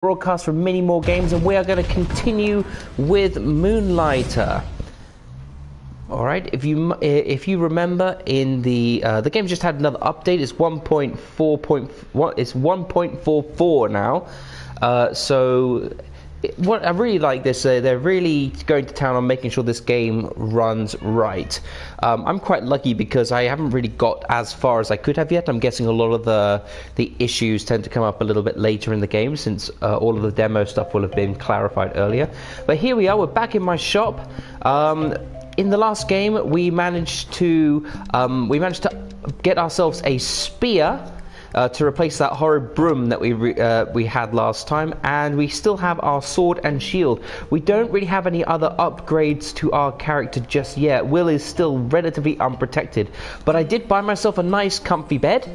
broadcast for many more games, and we are going to continue with Moonlighter. All right, if you remember, in the game just had another update. It's 1.4. It's 1.44 now. So what I really like this, they're really going to town on making sure this game runs right. I'm quite lucky because I haven't really got as far as I could have yet. I'm guessing a lot of the issues tend to come up a little bit later in the game, since all of the demo stuff will have been clarified earlier. But here we are, we're back in my shop. In the last game, we managed to get ourselves a spear to replace that horrid broom that we had last time, and we still have our sword and shield. We don't really have any other upgrades to our character just yet. Will is still relatively unprotected, but I did buy myself a nice comfy bed,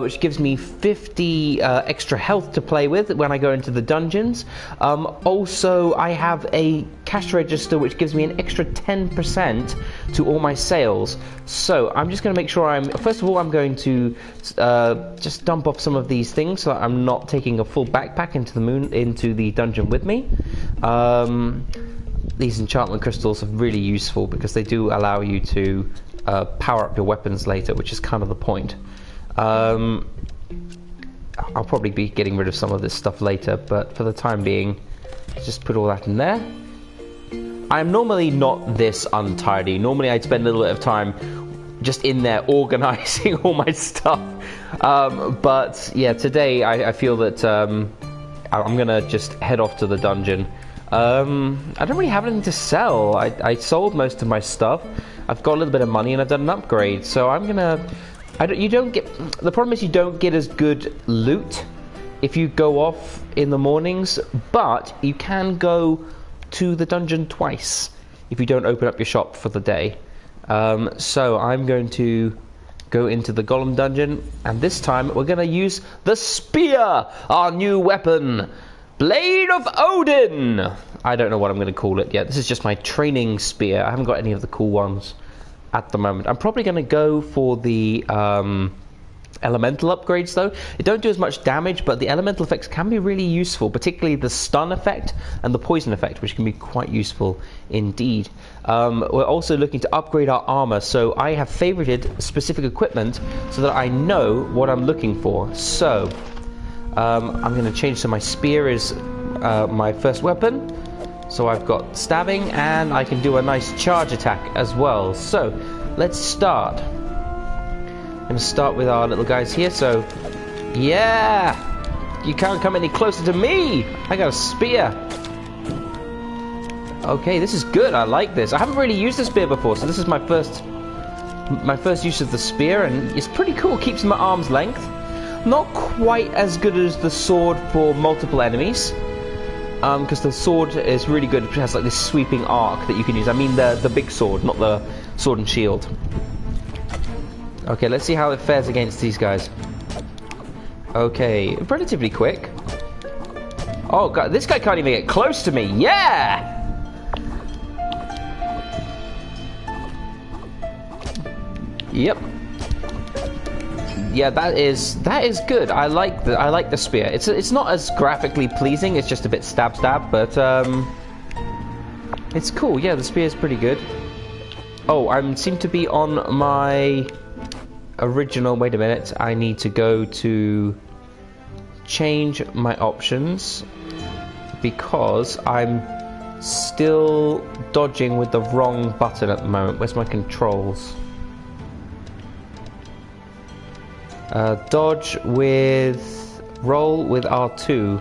which gives me 50 extra health to play with when I go into the dungeons. Also, I have a cash register which gives me an extra 10% to all my sales. So I'm just going to make sure first of all, I'm going to just dump off some of these things so that I'm not taking a full backpack into the dungeon with me. These enchantment crystals are really useful because they do allow you to power up your weapons later, which is kind of the point. I'll probably be getting rid of some of this stuff later, but for the time being, just put all that in there. I'm normally not this untidy. Normally I'd spend a little bit of time just in there organizing all my stuff. But yeah, today I feel that I'm gonna just head off to the dungeon. I don't really have anything to sell. I sold most of my stuff. I've got a little bit of money and I've done an upgrade. So I'm gonna... the problem is you don't get as good loot if you go off in the mornings, but you can go to the dungeon twice if you don't open up your shop for the day. So I'm going to go into the Golem dungeon, and this time we're going to use the spear, our new weapon, Blade of Odin. I don't know what I'm going to call it yet. This is just my training spear. I haven't got any of the cool ones at the moment. I'm probably going to go for the elemental upgrades though. They don't do as much damage, but the elemental effects can be really useful, particularly the stun effect and the poison effect, which can be quite useful indeed. We're also looking to upgrade our armor, so I have favorited specific equipment so that I know what I'm looking for. So I'm going to change, so my spear is my first weapon, so I've got stabbing and I can do a nice charge attack as well. So let's start. I'm going to start with our little guys here, so yeah, you can't come any closer to me. I got a spear. Okay, this is good. I like this. I haven't really used the spear before, so this is my first use of the spear, and it's pretty cool. Keeps them at arm's length. Not quite as good as the sword for multiple enemies, because the sword is really good. It has like this sweeping arc that you can use. I mean the big sword, not the sword and shield. Okay, let's see how it fares against these guys. Okay, relatively quick. Oh god, this guy can't even get close to me. Yeah! Yep. Yeah, that is good. I like the spear. It's not as graphically pleasing. It's just a bit stab, but it's cool. Yeah, the spear is pretty good. Oh, I seem to be on my original. Wait a minute. I need to go to change my options because I'm still dodging with the wrong button at the moment. Where's my controls? Dodge with... roll with R2.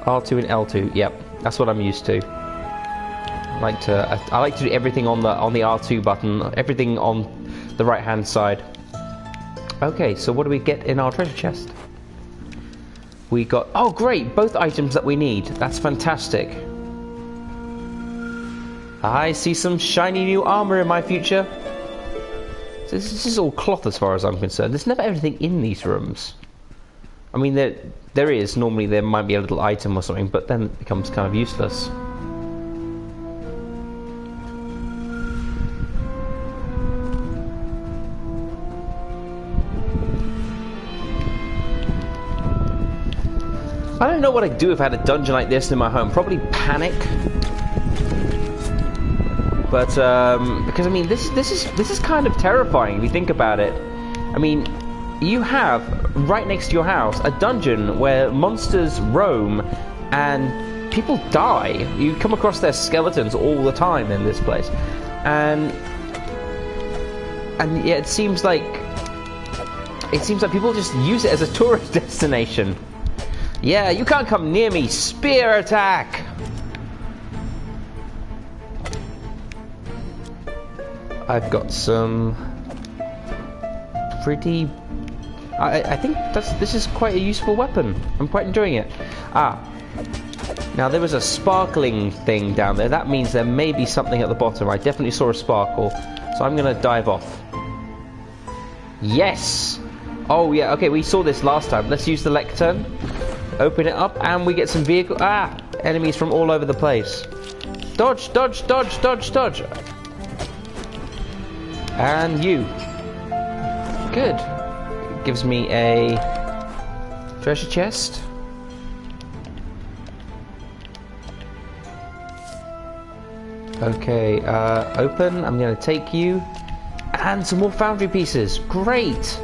R2 and L2. Yep, that's what I'm used to. I like to do everything on the R2 button, everything on the right hand side. Okay, so what do we get in our treasure chest? We got, oh great, both items that we need. That's fantastic. I see some shiny new armor in my future. So this is all cloth as far as I'm concerned. There's never everything in these rooms. I mean, there is. Normally there might be a little item or something, but then it becomes kind of useless. I don't know what I'd do if I had a dungeon like this in my home. Probably panic. But because I mean, this is kind of terrifying if you think about it. I mean, you have right next to your house a dungeon where monsters roam and people die. You come across their skeletons all the time in this place, and yeah, it seems like people just use it as a tourist destination. Yeah, you can't come near me. Spear attack. I've got some pretty... I think this is quite a useful weapon. I'm quite enjoying it. Now there was a sparkling thing down there. That means there may be something at the bottom. I definitely saw a sparkle, so I'm gonna dive off. Yes! Oh yeah, okay, we saw this last time. Let's use the lectern. Open it up, and we get some vehicle... enemies from all over the place. Dodge, dodge, dodge, dodge, dodge. And you. Good. Gives me a treasure chest. Okay, open. I'm going to take you. And some more foundry pieces. Great.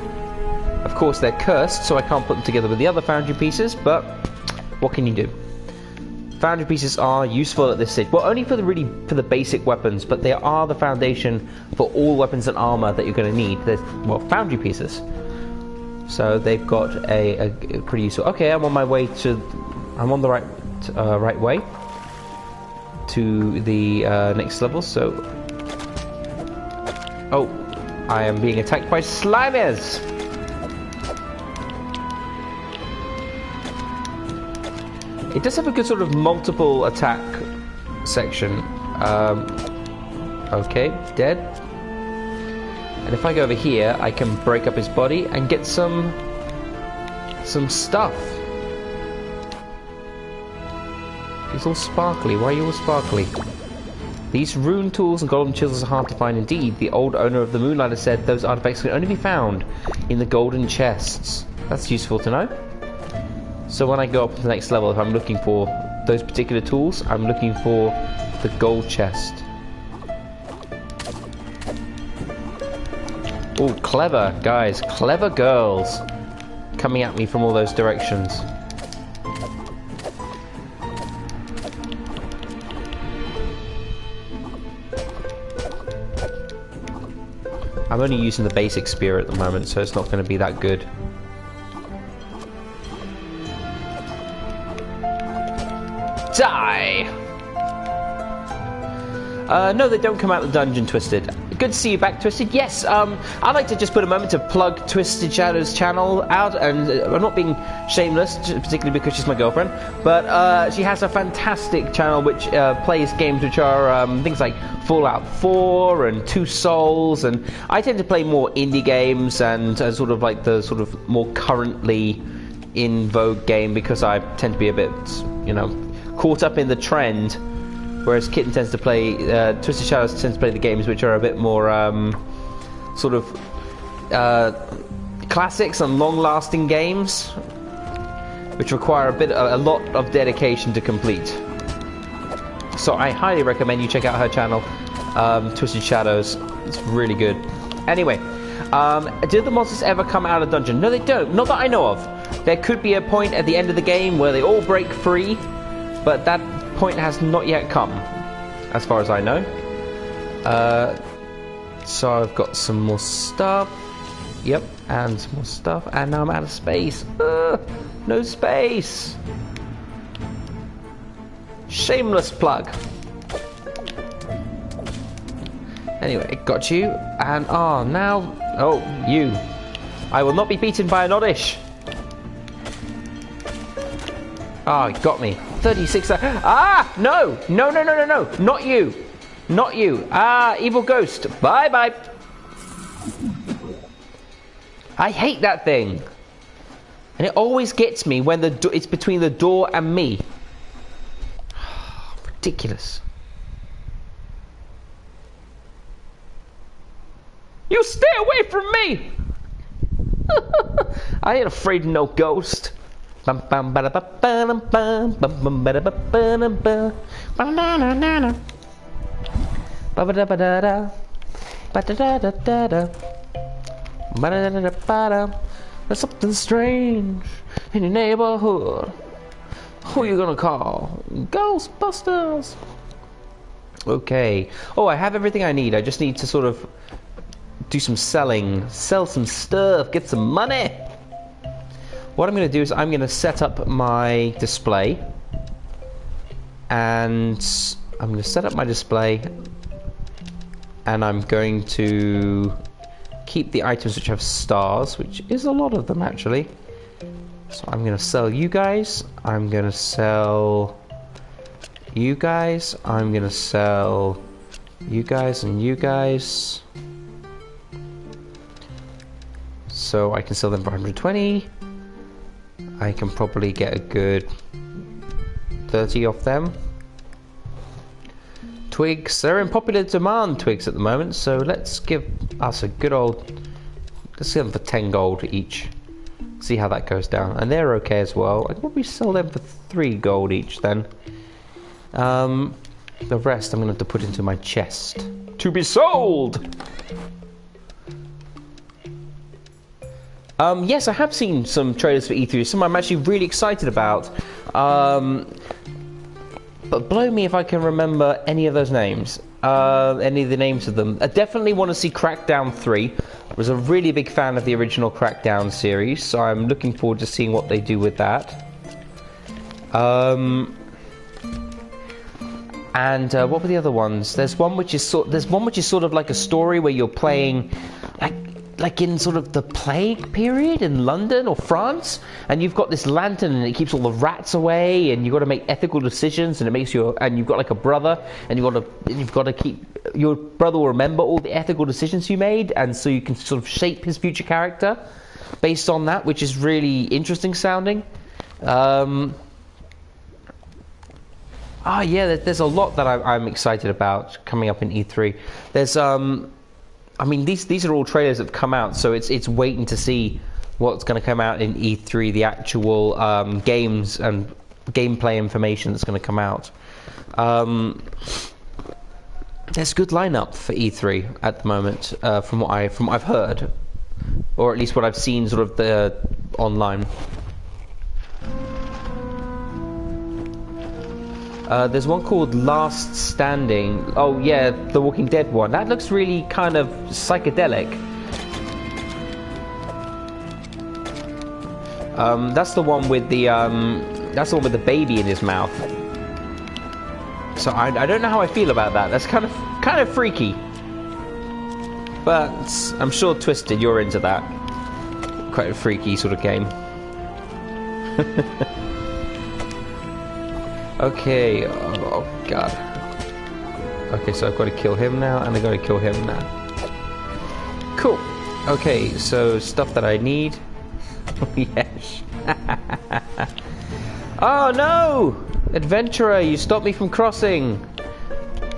Of course, they're cursed, so I can't put them together with the other foundry pieces, but what can you do? Foundry pieces are useful at this stage. Well, only for the basic weapons, but they are the foundation for all weapons and armor that you're going to need. They're, well, foundry pieces. So they've got a pretty useful... Okay, I'm on my way to... I'm on the right way to the next level, so... Oh, I am being attacked by slimers! It does have a good sort of multiple attack section. Okay, dead. And if I go over here, I can break up his body and get some stuff. He's all sparkly. Why are you all sparkly? These rune tools and golem chisels are hard to find indeed. The old owner of the Moonlighter said those artifacts can only be found in the golden chests. That's useful to know. So when I go up to the next level, if I'm looking for those particular tools, I'm looking for the gold chest. Oh, clever guys, clever girls coming at me from all those directions. I'm only using the basic spear at the moment, so it's not going to be that good. Die! No, they don't come out of the dungeon, Twisted. Good to see you back, Twisted. Yes, I'd like to just put a moment to plug Twisted Shadow's channel out, and I'm not being shameless, particularly because she's my girlfriend, but she has a fantastic channel which plays games which are things like Fallout 4 and Two Souls, and I tend to play more indie games and sort of like the sort of more currently in vogue game, because I tend to be a bit, you know, caught up in the trend, whereas Kitten tends to play, Twisted Shadows tends to play the games which are a bit more sort of classics and long-lasting games, which require a lot of dedication to complete. So I highly recommend you check out her channel, Twisted Shadows. It's really good. Anyway, do the monsters ever come out of dungeon? No, they don't. Not that I know of. There could be a point at the end of the game where they all break free, but that point has not yet come, as far as I know. So I've got some more stuff. Yep, and some more stuff. And now I'm out of space. No space. Shameless plug. Anyway, got you. And now... Oh, you. I will not be beaten by an oddish. Ah, he got me. 36. No! No, no, no, no, no. Not you. Not you. Evil ghost. Bye bye. I hate that thing. And it always gets me when it's between the door and me. Ridiculous. You stay away from me! I ain't afraid of no ghost. Bum bum ba da ba ba dum bum bum bum ba da ba ba dum ba ba na na na na ba ba da ba da da ba da da da da da ba da da da ba da. There's something strange in your neighborhood. Who you gonna call? Ghostbusters. Okay. Oh, I have everything I need. I just need to sort of do some selling, sell some stuff, get some money. What I'm going to do is I'm going to set up my display, and I'm going to set up my display, and I'm going to keep the items which have stars, which is a lot of them actually. So I'm going to sell you guys, I'm going to sell you guys, I'm going to sell you guys and you guys. So I can sell them for 120. I can probably get a good 30 off them. Twigs, they're in popular demand, twigs, at the moment, so let's give us a good old, let's sell them for 10 gold each. See how that goes down. And they're okay as well. I can probably sell them for 3 gold each then. The rest I'm going to have to put into my chest. To be sold! Yes, I have seen some trailers for E3, some I'm actually really excited about. But blow me if I can remember any of those names. Any of the names of them. I definitely want to see Crackdown 3. I was a really big fan of the original Crackdown series, so I'm looking forward to seeing what they do with that. And what were the other ones? There's one which is sort of like a story where you're playing like in sort of the plague period in London or France, and you've got this lantern and it keeps all the rats away, and you've got to make ethical decisions, and it makes you, and you've got like a brother, and you've got to keep, your brother will remember all the ethical decisions you made, and so you can sort of shape his future character based on that, which is really interesting sounding. Yeah, there's a lot that I'm excited about coming up in E3. There's I mean, these are all trailers that have come out, so it's waiting to see what's going to come out in E3, the actual games and gameplay information that's going to come out. There's a good lineup for E3 at the moment, from what I've heard, or at least what I've seen sort of the online. There's one called Last Standing. Oh yeah, the Walking Dead one. That looks really kind of psychedelic. That's the one with the baby in his mouth. So I don't know how I feel about that. That's kind of freaky. But I'm sure Twisted, you're into that. Quite a freaky sort of game. Okay, oh god. Okay, so I've got to kill him now, and I've got to kill him now. Cool. Okay, so stuff that I need. Yes. Oh no! Adventurer, you stopped me from crossing!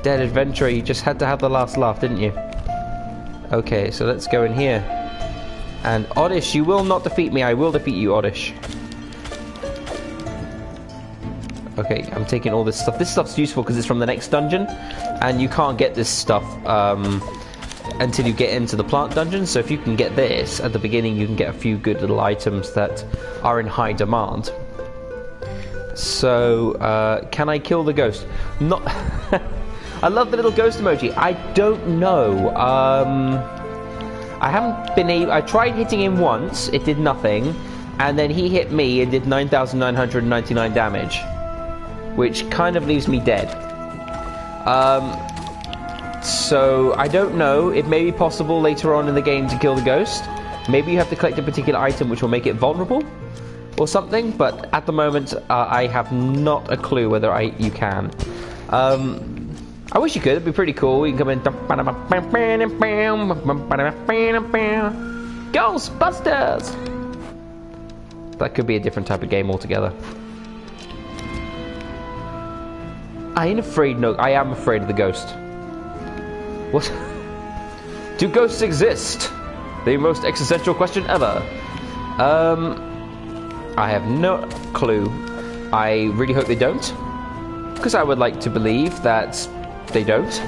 Dead adventurer, you just had to have the last laugh, didn't you? Okay, so let's go in here. And Oddish, you will not defeat me, I will defeat you, Oddish. Okay, I'm taking all this stuff. This stuff's useful because it's from the next dungeon, and you can't get this stuff until you get into the plant dungeon. So if you can get this at the beginning, you can get a few good little items that are in high demand. So, can I kill the ghost? Not. I love the little ghost emoji. I don't know. I haven't been able. I tried hitting him once. It did nothing, and then he hit me and did 9,999 damage. Which kind of leaves me dead. So I don't know. It may be possible later on in the game to kill the ghost. Maybe you have to collect a particular item which will make it vulnerable or something. But at the moment, I have not a clue whether you can. I wish you could. It'd be pretty cool. You can come in. Ghostbusters! That could be a different type of game altogether. I ain't afraid, no, I am afraid of the ghost. What? Do ghosts exist? The most existential question ever. I have no clue. I really hope they don't, because I would like to believe that they don't.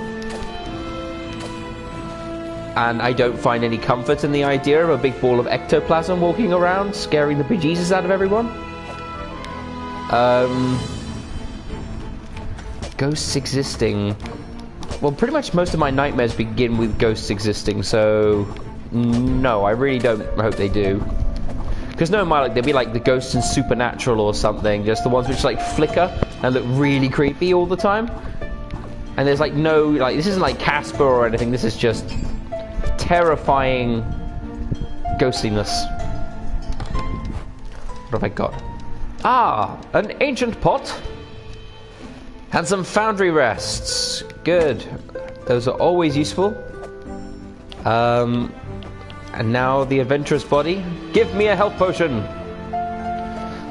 And I don't find any comfort in the idea of a big ball of ectoplasm walking around, scaring the bejesus out of everyone. Ghosts existing. Well, pretty much most of my nightmares begin with ghosts existing, so no, I really don't hope they do. Because no matter, like, they'll be like the ghosts in Supernatural or something, just the ones which like flicker and look really creepy all the time. And there's like no, like, this isn't like Casper or anything, this is just terrifying ghostliness. What have I got? Ah, an ancient pot and some foundry rests. Good. Those are always useful. And now the adventurous body. Give me a health potion.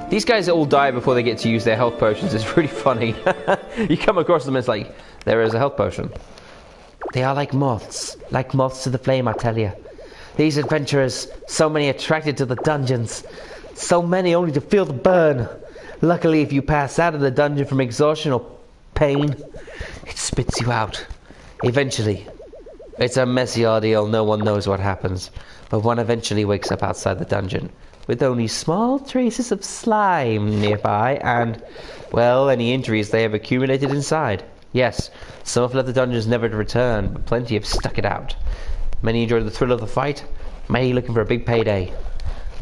These guys all die before they get to use their health potions. It's really funny. You come across them and it's like, there is a health potion. They are like moths to the flame, I tell you. These adventurers, so many attracted to the dungeons, so many only to feel the burn. Luckily, if you pass out of the dungeon from exhaustion or pain, it spits you out. Eventually. It's a messy ordeal, no one knows what happens, but one eventually wakes up outside the dungeon, with only small traces of slime nearby and, well, any injuries they have accumulated inside. Yes, some have left the dungeons never to return, but plenty have stuck it out. Many enjoyed the thrill of the fight, many looking for a big payday.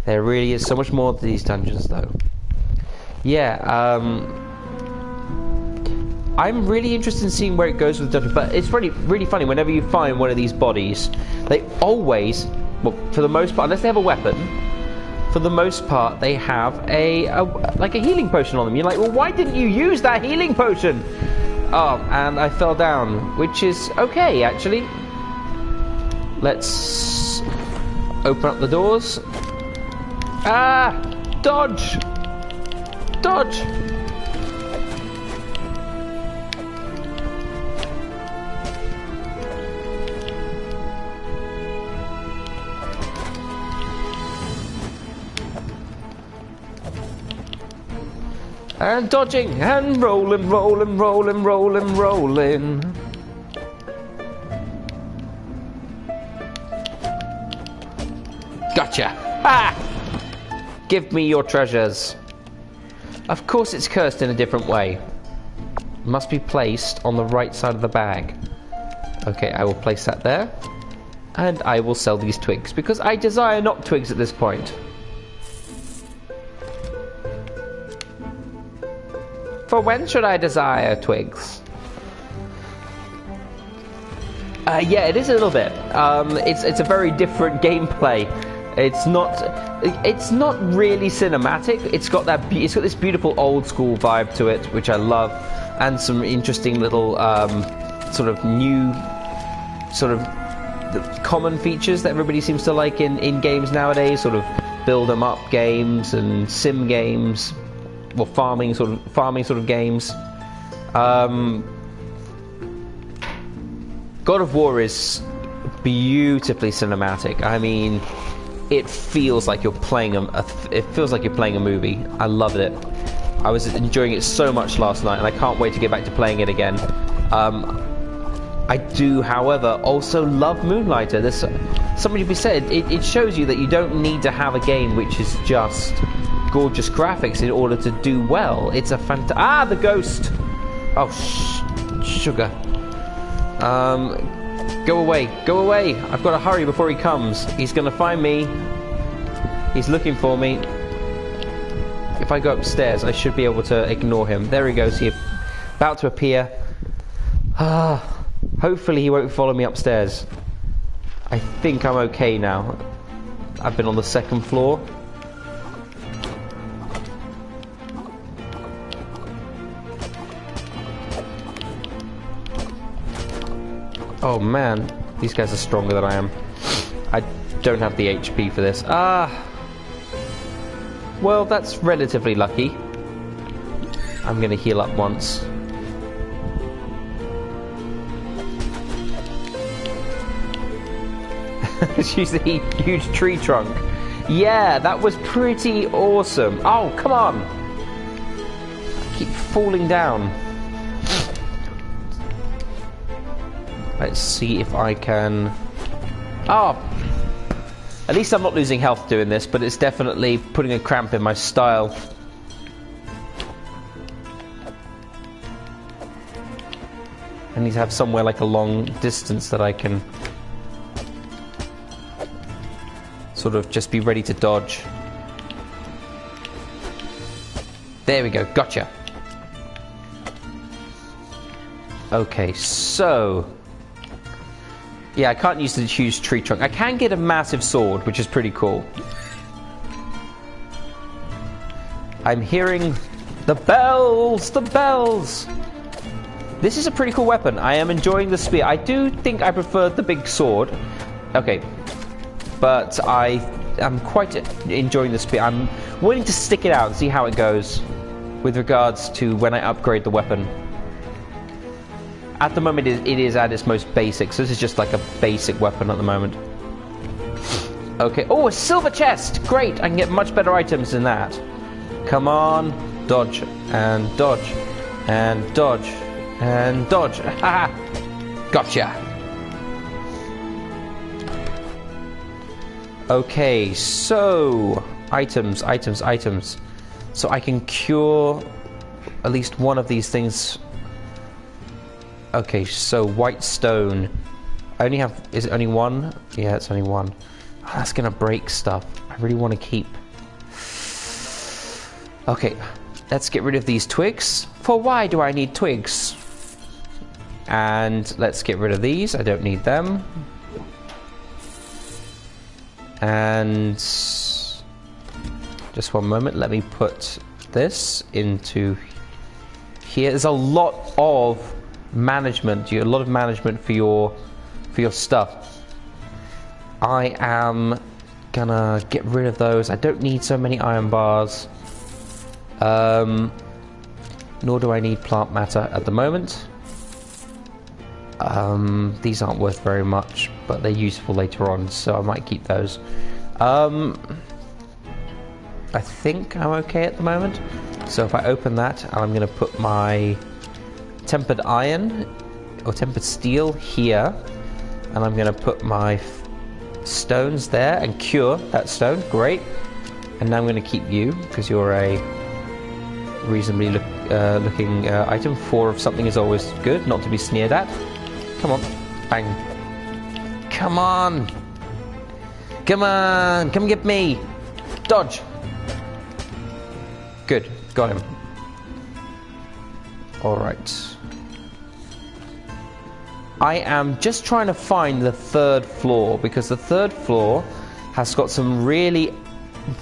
There really is so much more to these dungeons, though. Yeah, I'm really interested in seeing where it goes with the dungeon, but it's really, really funny. Whenever you find one of these bodies, they always, well, for the most part, unless they have a weapon, for the most part, they have like a healing potion on them. You're like, well, why didn't you use that healing potion? Oh, and I fell down, which is okay, actually. Let's open up the doors. Ah! Dodge! Dodge! And dodging, and rolling, rolling, rolling, rolling, rolling. Gotcha! Ah! Give me your treasures. Of course it's cursed in a different way. Must be placed on the right side of the bag. Okay, I will place that there. And I will sell these twigs, because I desire not twigs at this point. For when should I desire twigs? Yeah, it is a little bit. It's a very different gameplay. It's not really cinematic. It's got this beautiful old school vibe to it, which I love, and some interesting little sort of new sort of common features that everybody seems to like in games nowadays. Sort of build 'em up games and sim games. Well, farming sort of games. God of War is beautifully cinematic. I mean, it feels like you're playing a movie. I loved it. I was enjoying it so much last night, and I can't wait to get back to playing it again. I do, however, also love Moonlighter. There's something to be said. It shows you that you don't need to have a game which is just gorgeous graphics in order to do well. It's a the ghost! Oh, sugar. Go away, go away! I've got to hurry before he comes. He's gonna find me. He's looking for me. If I go upstairs, I should be able to ignore him. There he goes, he's about to appear. Hopefully he won't follow me upstairs. I think I'm okay now. I've been on the second floor. Oh man, these guys are stronger than I am. I don't have the HP for this. Well, that's relatively lucky. I'm gonna heal up once. She's a huge tree trunk. Yeah, that was pretty awesome. Oh, come on. I keep falling down. Let's see if I can... Oh! At least I'm not losing health doing this, but it's definitely putting a cramp in my style. I need to have somewhere like a long distance that I can sort of just be ready to dodge. There we go, gotcha. Okay, so... Yeah, I can't use the huge tree trunk. I can get a massive sword, which is pretty cool. I'm hearing the bells! The bells! This is a pretty cool weapon. I am enjoying the spear. I do think I prefer the big sword. Okay. But I am quite enjoying the spear. I'm willing to stick it out and see how it goes with regards to when I upgrade the weapon. At the moment, it is at its most basic, so this is just like a basic weapon at the moment. Okay. Oh, a silver chest! Great! I can get much better items than that. Come on. Dodge. And dodge. And dodge. And dodge. Haha! Gotcha! Okay, so... Items, items, items. So I can cure at least one of these things. Okay, so white stone. I only have... Is it only one? Yeah, it's only one. Oh, that's gonna break stuff. I really want to keep... Okay, let's get rid of these twigs. For why do I need twigs? And let's get rid of these. I don't need them. And... Just one moment. Let me put this into here. There's a lot of... management. You have a lot of management for your stuff. I am gonna get rid of those. I don't need so many iron bars. Nor do I need plant matter at the moment. These aren't worth very much, but they're useful later on, so I might keep those. I think I'm okay at the moment. So if I open that, I'm gonna put my tempered iron or tempered steel here, and I'm going to put my stones there and cure that stone. Great. And now I'm going to keep you because you're a reasonably looking item. 4 of something is always good, not to be sneered at. Come on. Bang. Come on. Come on. Come get me. Dodge. Good. Got him. Alright. I am just trying to find the 3rd floor, because the 3rd floor has got some really,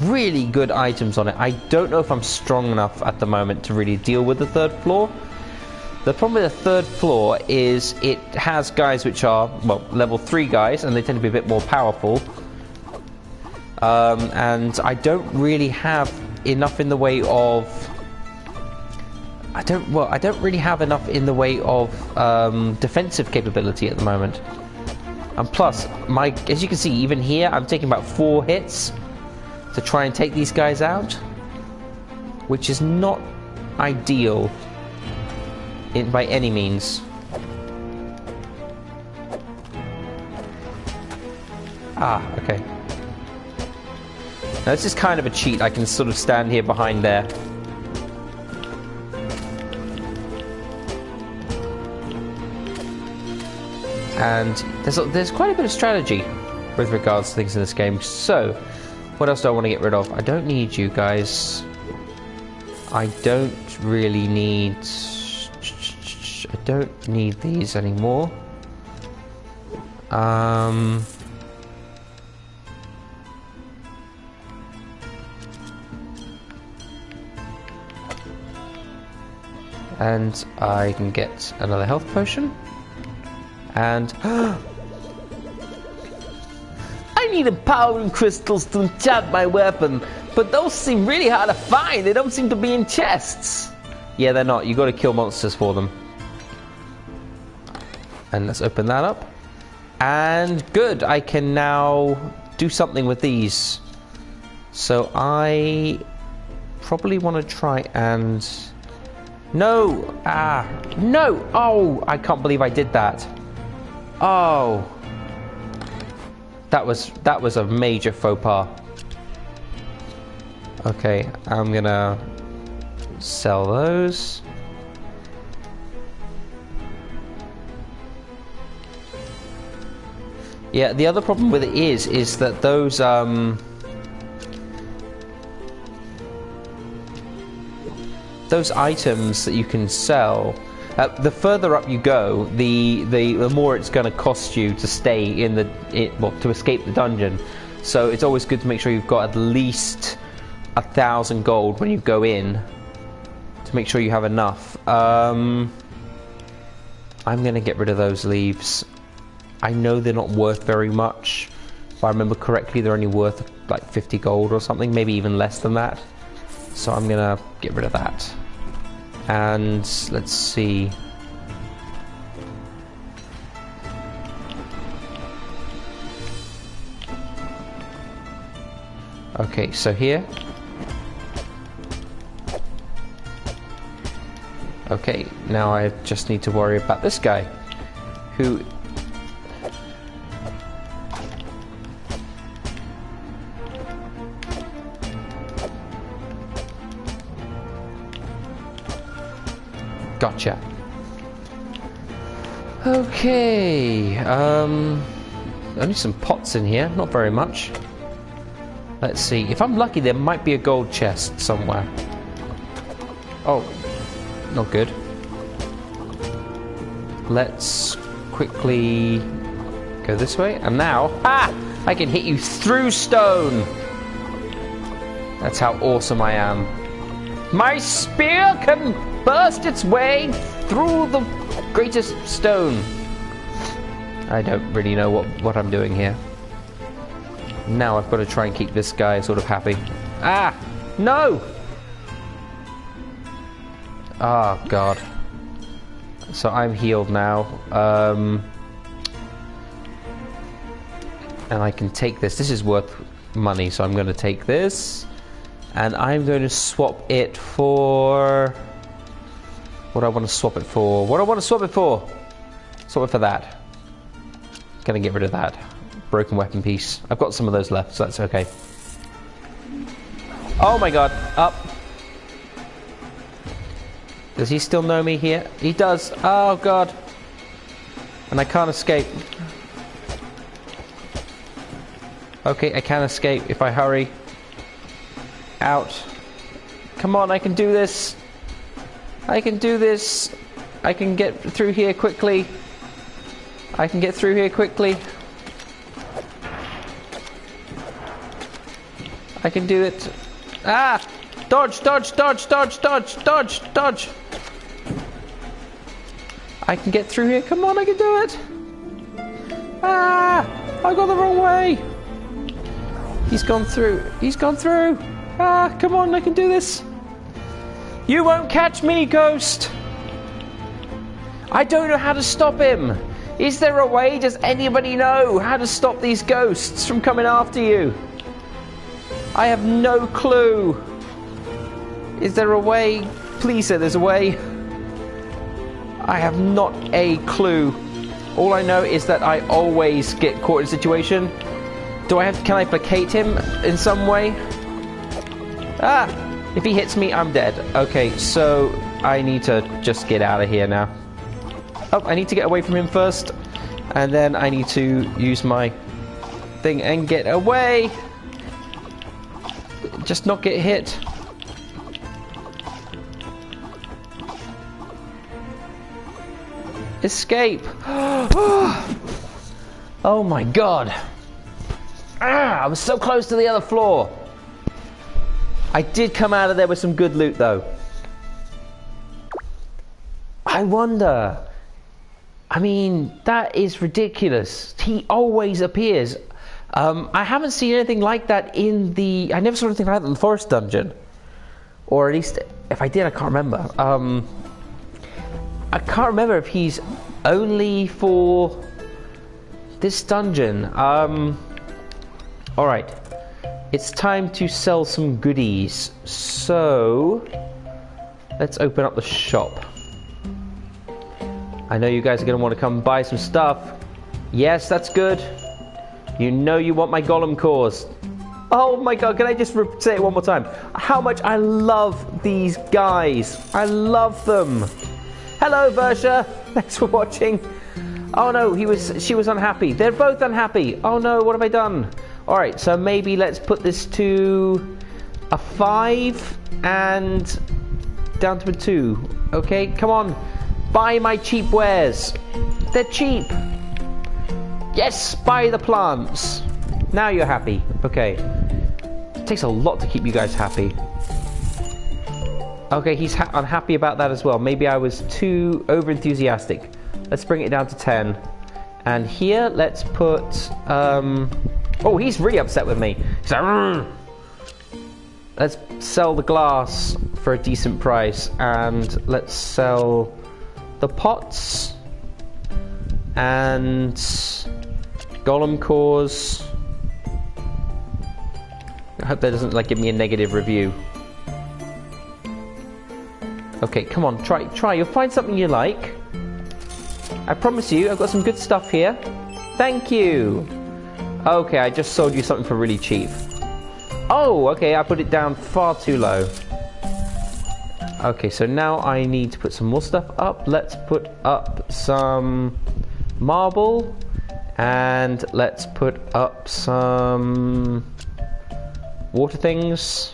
really good items on it. I don't know if I'm strong enough at the moment to really deal with the 3rd floor. The problem with the 3rd floor is it has guys which are, well, level 3 guys, and they tend to be a bit more powerful. And I don't really have enough in the way of... I don't really have enough in the way of defensive capability at the moment. And plus, as you can see, even here, I'm taking about 4 hits to try and take these guys out, which is not ideal by any means. Ah, okay. Now this is kind of a cheat. I can sort of stand here behind there. And there's quite a bit of strategy with regards to things in this game. So, what else do I want to get rid of? I don't need you guys. I don't really need... I don't need these anymore. And I can get another health potion. And I need empowering crystals to enchant my weapon, but those seem really hard to find. They don't seem to be in chests. Yeah, they're not. You got to kill monsters for them. And let's open that up. And good. I can now do something with these. So I probably want to try and... No! Ah! No! Oh! I can't believe I did that. Oh! That was a major faux pas. Okay, I'm gonna sell those. Yeah, the other problem with it is that those items that you can sell, the further up you go, the more it's going to cost you to stay in to escape the dungeon. So it's always good to make sure you've got at least 1,000 gold when you go in, to make sure you have enough. I'm going to get rid of those leaves. I know they're not worth very much. If I remember correctly, they're only worth like 50 gold or something, maybe even less than that. So I'm gonna get rid of that. And let's see. Okay, so here. Okay, now I just need to worry about this guy, who... Gotcha. Okay, only some pots in here, not very much. Let's see, if I'm lucky there might be a gold chest somewhere. Oh, not good. Let's quickly go this way, and now, I can hit you through stone! That's how awesome I am. My spear can burst its way through the greatest stone. I don't really know what I'm doing here. Now I've got to try and keep this guy sort of happy. Ah! No! Oh, God. So I'm healed now. And I can take this. This is worth money, so I'm going to take this. And I'm going to swap it for... What do I want to swap it for? What do I want to swap it for? Swap it for that. Gonna get rid of that. Broken weapon piece. I've got some of those left, so that's okay. Oh my god. Up. Does he still know me here? He does. Oh god. And I can't escape. Okay, I can escape if I hurry. Out. Come on, I can do this. I can do this. I can get through here quickly. I can get through here quickly. I can do it. Ah! Dodge, dodge, dodge, dodge, dodge, dodge, dodge. I can get through here. Come on, I can do it. Ah! I got the wrong way. He's gone through. He's gone through. Ah, come on, I can do this. You won't catch me, ghost! I don't know how to stop him! Is there a way? Does anybody know how to stop these ghosts from coming after you? I have no clue. Is there a way? Please say there's a way. I have not a clue. All I know is that I always get caught in a situation. Can I placate him in some way? Ah! If he hits me, I'm dead. Okay, so I need to just get out of here now. Oh, I need to get away from him first. And then I need to use my thing and get away. Just not get hit. Escape. Oh my god. Ah, I was so close to the other floor. I did come out of there with some good loot, though. I wonder... I mean, that is ridiculous. He always appears. I haven't seen anything like that in the... I never saw anything like that in the forest dungeon. Or at least, if I did, I can't remember. I can't remember if he's only for this dungeon. Alright. it's time to sell some goodies. So let's open up the shop. I know you guys are going to want to come buy some stuff. Yes, that's good. You know you want my Golem cores. Oh my god, can I just say it one more time? How much I love these guys. I love them. Hello, Versha. Thanks for watching. Oh no, she was unhappy. They're both unhappy. Oh no, what have I done? Alright, so maybe let's put this to a 5 and down to a 2. Okay, come on. Buy my cheap wares. They're cheap. Yes, buy the plants. Now you're happy. Okay. It takes a lot to keep you guys happy. Okay, he's unhappy about that as well. Maybe I was too over-enthusiastic. Let's bring it down to 10. And here, let's put... Oh, he's really upset with me. He's like... Rrr. Let's sell the glass for a decent price. And let's sell the pots. And... Golem cores. I hope that doesn't like give me a negative review. Okay, come on, try. You'll find something you like. I promise you, I've got some good stuff here. Thank you. Okay, I just sold you something for really cheap. Oh, okay, I put it down far too low. Okay, so now I need to put some more stuff up. Let's put up some marble. And let's put up some water things.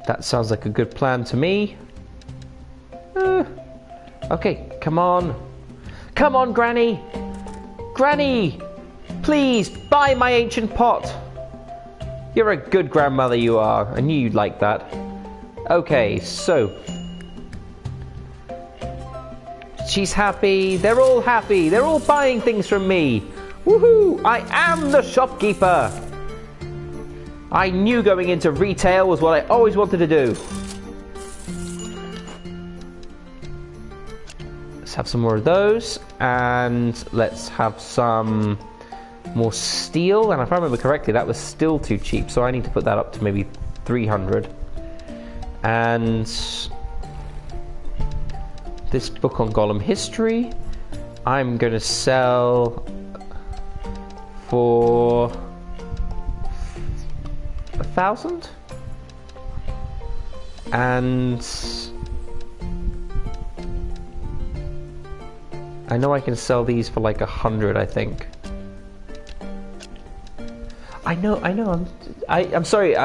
That sounds like a good plan to me. Okay, come on. Come on, Granny. Granny, please buy my ancient pot. You're a good grandmother, you are. I knew you'd like that. Okay, so... She's happy. They're all happy. They're all buying things from me. Woohoo! I am the shopkeeper. I knew going into retail was what I always wanted to do. Let's have some more of those. And let's have some more steel. And if I remember correctly, that was still too cheap. So I need to put that up to maybe 300. And... this book on Golem history, I'm going to sell for 1,000. And I know I can sell these for like 100, I think. I know. I'm sorry.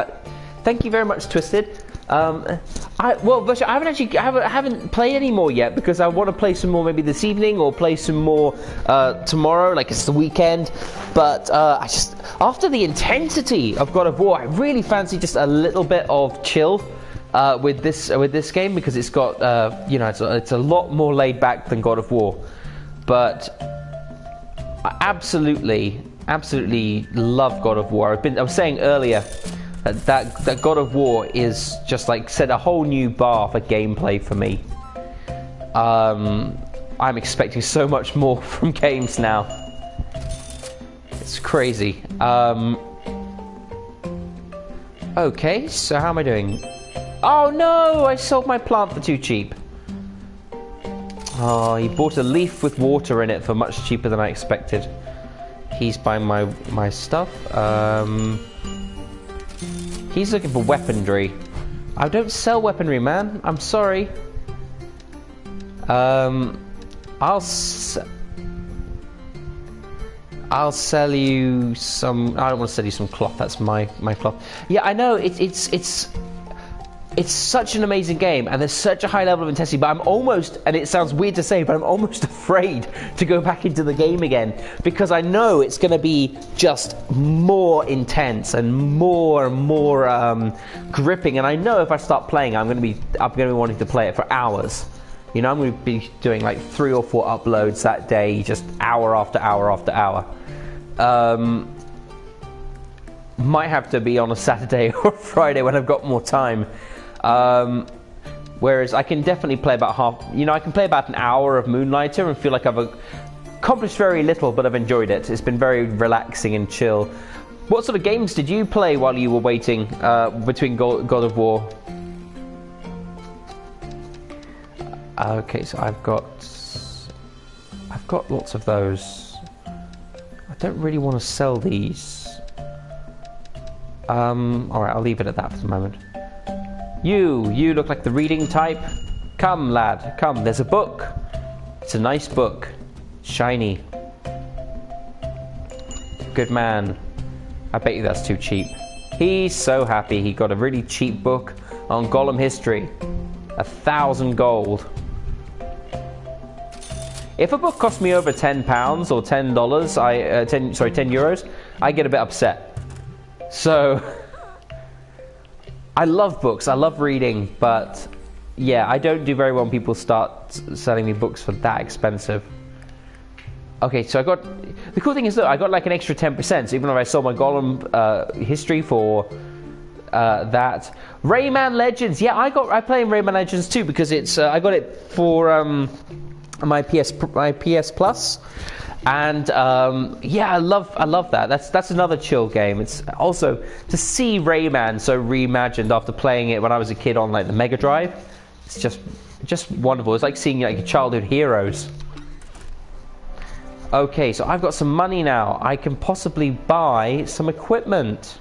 Thank you very much, Twisted. Well, Versha, I haven't played any more yet because I want to play some more maybe this evening or play some more tomorrow, like it's the weekend. But I just, after the intensity of God of War, I really fancy just a little bit of chill with this game because it's got you know, it's a lot more laid back than God of War. But I absolutely love God of War. I was saying earlier. That God of War is just like set a whole new bar for gameplay for me. I'm expecting so much more from games now. It's crazy. Okay, so how am I doing? Oh no, I sold my plant for too cheap. Oh, he bought a leaf with water in it for much cheaper than I expected. He's buying my stuff. He's looking for weaponry. I don't sell weaponry, man. I'm sorry. I'll sell you some... I don't want to sell you some cloth. That's my cloth. Yeah, I know. It's such an amazing game, and there's such a high level of intensity, but I'm almost, and it sounds weird to say, but I'm almost afraid to go back into the game again, because I know it's going to be just more intense and more gripping, and I know if I start playing, I'm going to be wanting to play it for hours. You know, I'm going to be doing like 3 or 4 uploads that day, just hour after hour after hour. Might have to be on a Saturday or Friday when I've got more time. Whereas I can definitely play about I can play about an hour of Moonlighter and feel like I've accomplished very little, but I've enjoyed it. It's been very relaxing and chill. What sort of games did you play while you were waiting between God of War? Okay, so I've got lots of those. I don't really want to sell these. Alright, I'll leave it at that for the moment. You look like the reading type. Come, lad, come. There's a book. It's a nice book. Shiny. Good man. I bet you that's too cheap. He's so happy he got a really cheap book on Golem history. 1,000 gold. If a book costs me over £10 or $10, 10 euros, I get a bit upset. So, I love books, I love reading, but yeah, I don't do very well when people start selling me books for that expensive. Okay, so the cool thing is that I got like an extra 10%, so even though I sold my Golem history for that. Rayman Legends, yeah, I play in Rayman Legends too, because it's I got it for my PS Plus, and yeah, I love that. That's another chill game. It's also to see Rayman so reimagined after playing it when I was a kid on like the Mega Drive. It's just wonderful. It's like seeing like childhood heroes. Okay, so I've got some money now. I can possibly buy some equipment.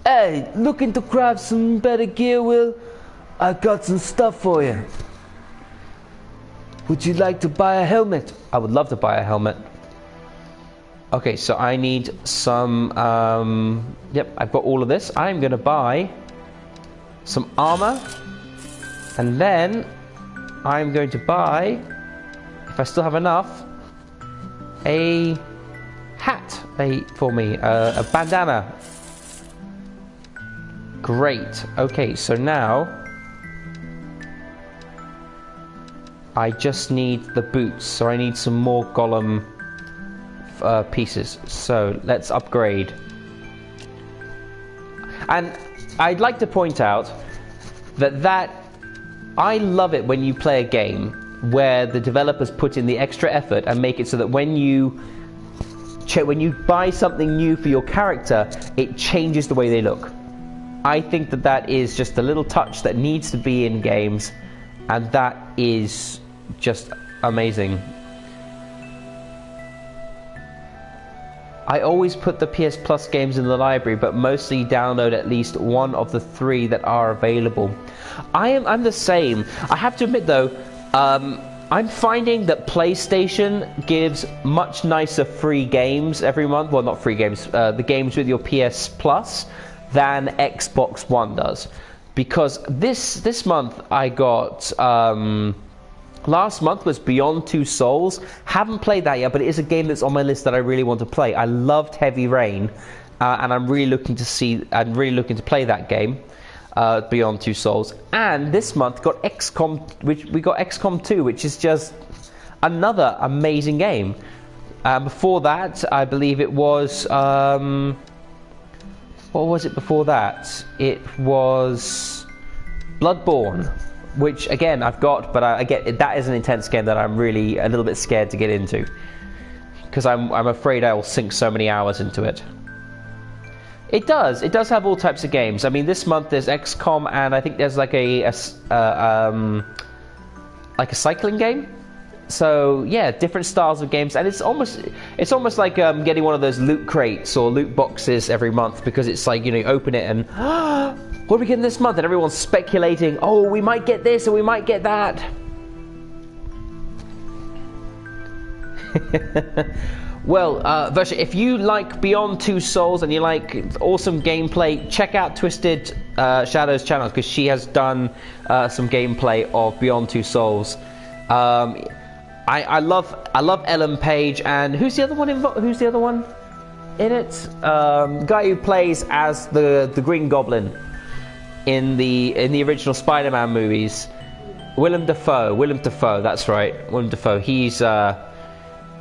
Hey, looking to grab some better gear, Will? I've got some stuff for you. Would you like to buy a helmet? I would love to buy a helmet. Okay, so I need some... yep, I've got all of this. I'm going to buy some armor. And then I'm going to buy, if I still have enough, a hat for me, a bandana. Great. Okay, so now I just need the boots, so I need some more Golem pieces. So let's upgrade. And I'd like to point out that I love it when you play a game where the developers put in the extra effort and make it so that when you buy something new for your character, it changes the way they look. I think that is just a little touch that needs to be in games, and that is just amazing. I always put the PS Plus games in the library, but mostly download at least one of the 3 that are available. I'm the same. I have to admit though, I'm finding that PlayStation gives much nicer free games every month. Well, not free games, the games with your PS Plus than Xbox One does. Because this month I got... last month was Beyond Two Souls. Haven't played that yet, but it is a game that's on my list that I really want to play. I loved Heavy Rain, and I'm really looking to play that game, Beyond Two Souls. And this month got XCOM, we got XCOM 2, which is just another amazing game. Before that, I believe it was what was it before that? It was Bloodborne, which again I've got, but I get that is an intense game that I'm really a little bit scared to get into, because I'm afraid I will sink so many hours into it. It does have all types of games. I mean, this month there's XCOM, and I think there's like a cycling game. So yeah, different styles of games, and it's almost like getting one of those loot crates or loot boxes every month, because it's like, you know, you open it and what are we getting this month, and everyone's speculating, oh, we might get this or we might get that. Well, Versha, if you like Beyond Two Souls and you like awesome gameplay, check out Twisted Shadow's channel, because she has done some gameplay of Beyond Two Souls. I love Ellen Page, and who's the other one in it? Guy who plays as the Green Goblin in the original Spider-Man movies. Willem Dafoe, that's right. Willem Dafoe.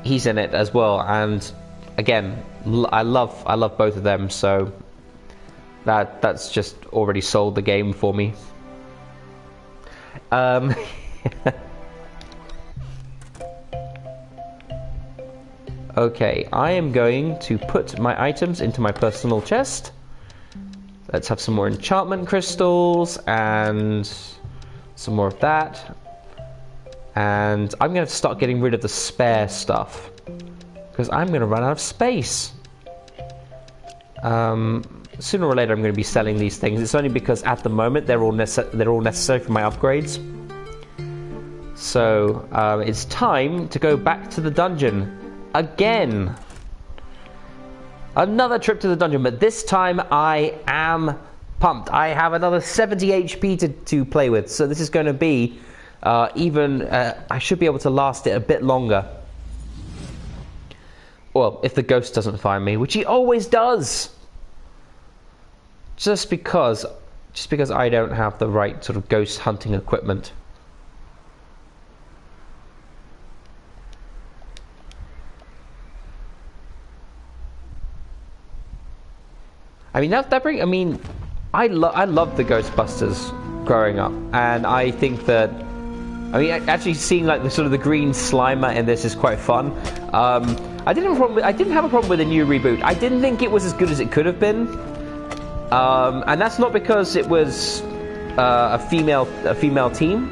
He's in it as well, and again, I love both of them, so that's just already sold the game for me. Okay, I am going to put my items into my personal chest. Let's have some more enchantment crystals and some more of that. And I'm going to start getting rid of the spare stuff because I'm going to run out of space. Sooner or later I'm going to be selling these things. It's only because at the moment they're all necessary for my upgrades. So it's time to go back to the dungeon again. Another trip to the dungeon, but this time I am pumped. I have another 70 HP to play with, so this is going to be I should be able to last it a bit longer. Well, if the ghost doesn't find me, which he always does. Just because I don't have the right sort of ghost hunting equipment. I mean, I loved the Ghostbusters growing up, and I think that, actually seeing like the sort of the green Slimer in this is quite fun. I didn't have a problem with the new reboot. I didn't think it was as good as it could have been, and that's not because it was a female team.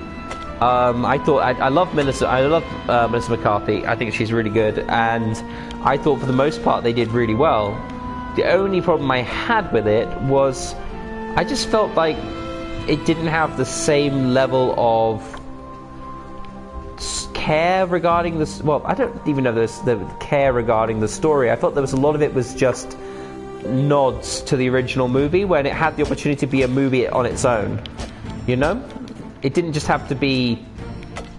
I love Melissa McCarthy. I think she's really good, and I thought for the most part they did really well. The only problem I had with it was I just felt like it didn't have the same level of care regarding this. Well, I don't even know the care regarding the story. I felt there was a lot of it was just nods to the original movie when it had the opportunity to be a movie on its own. You know? It didn't just have to be